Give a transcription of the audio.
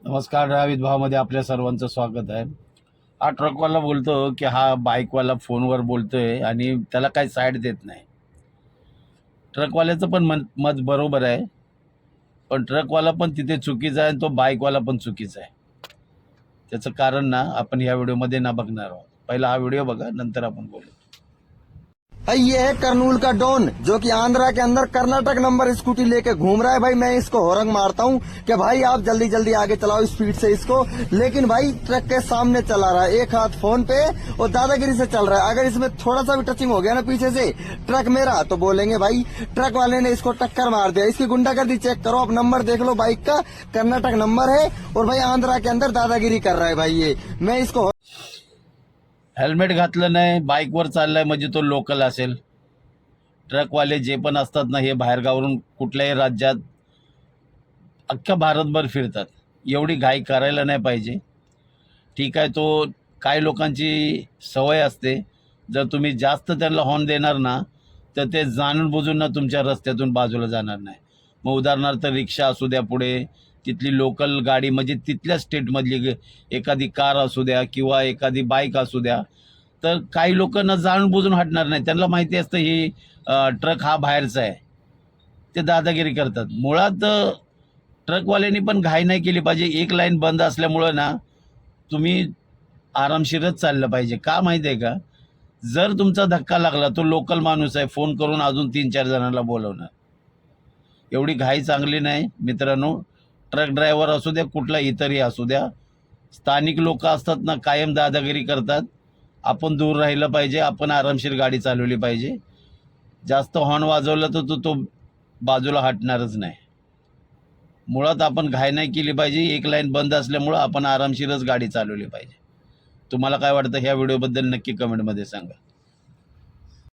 नमस्कार. ड्रायव्हित भावामध्ये आपल्या सर्वांचं स्वागत आहे. हा ट्रकवाला बोलतो की हा बाईकवाला फोनवर बोलतोय आणि त्याला काही साईड देत नाही. ट्रकवाल्याचं पण मत बरोबर आहे, पण ट्रकवाला पण तिथे चुकीचा आहे आणि तो बाईकवाला पण चुकीचा आहे. त्याचं कारण ना आपण या व्हिडिओमध्ये ना बघणार आहोत. पहिला हा व्हिडिओ बघा, नंतर आपण बोलू. भाई ये है करनूल का डॉन जो कि आंध्रा के अंदर कर्नाटक नंबर स्कूटी लेके घूम रहा है। भाई मैं इसको हॉर्न मारता हूँ कि भाई आप जल्दी जल्दी आगे चलाओ स्पीड से इसको, लेकिन भाई ट्रक के सामने चला रहा है, एक हाथ फोन पे और दादागिरी से चल रहा है। अगर इसमें थोड़ा सा भी टचिंग हो गया ना पीछे से ट्रक मेरा, तो बोलेंगे भाई ट्रक वाले ने इसको टक्कर मार दिया। इसकी गुंडागर्दी चेक करो, आप नंबर देख लो बाइक का, कर्नाटक नंबर है और भाई आंध्रा के अंदर दादागिरी कर रहा है भाई ये। मैं इसको हेल्मेट घातलं नाही, बाईकवर चाललाय म्हणजे तो लोकल असेल. ट्रकवाले जे पण असतात ना, हे बाहेरगावरून कुठल्याही राज्यात अख्ख्या भारतभर फिरतात. एवढी घाई करायला नाही पाहिजे. ठीक आहे, तो काही लोकांची सवय असते. जर तुम्ही जास्त त्यांना हॉर्न देणार ना, तर ते जाणून बुजून ना तुमच्या रस्त्यातून बाजूला जाणार नाही. मग उदाहरणार्थ रिक्षा असू द्या, पुढे तिथली लोकल गाडी म्हणजे तिथल्या स्टेटमधली एखादी कार असू द्या किंवा एखादी बाईक असू द्या, तर काही लोकांना जाणून बुजून हटणार नाही. त्यांना माहिती असतं ही ट्रक हा बाहेरचा आहे. ते दादागिरी करतात. मुळात ट्रकवाल्यांनी पण घाई नाही केली पाहिजे. एक लाईन बंद असल्यामुळं ना तुम्ही आरामशीरच चाललं पाहिजे. का माहिती आहे का, जर तुमचा धक्का लागला, तो लोकल माणूस आहे, फोन करून अजून 3-4 जणांना बोलवणार. एवढी घाई चांगली नाही मित्रांनो. ट्रक ड्रायव्हर असू द्या, कुठला इतरही असू द्या, स्थानिक लोक असतात ना, कायम दादागिरी करतात. आपण दूर राहिलं पाहिजे, आपण आरामशीर गाडी चालवली पाहिजे. जास्त हॉर्न वाजवलं तर तो बाजूला हटणारच नाही. मुळात आपण घाई नाही केली पाहिजे. एक लाईन बंद असल्यामुळं आपण आरामशीरच गाडी चालवली पाहिजे. तुम्हाला काय वाटतं ह्या व्हिडिओबद्दल नक्की कमेंटमध्ये सांगा.